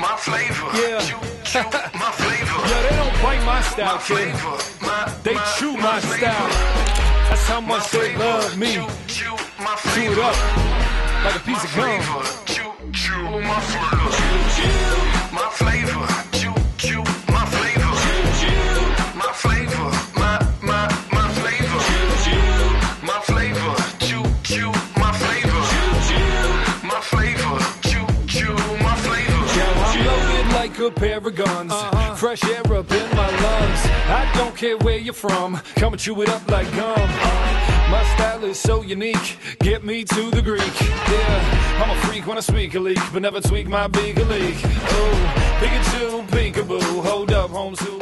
my flavor. Yeah. My flavor. Yeah, they don't bite my style, My kid. flavor. They chew my style. That's how much they love me. Chew Chew it up like a piece of gum. Chew my flavor. My flavor. Chew my flavor. My flavor. My flavor. My flavor. Chew my flavor. My flavor. Chew my flavor. Yeah, I'm loaded like a pair of guns. Fresh air up in my lungs. I don't care where you're from. Come and chew it up like gum. My style is so unique. Get me to the Greek. Yeah, I'm a freak when I speak a leak, but never tweak my big league. Oh, Pikachu, peekaboo. Hold up, home, so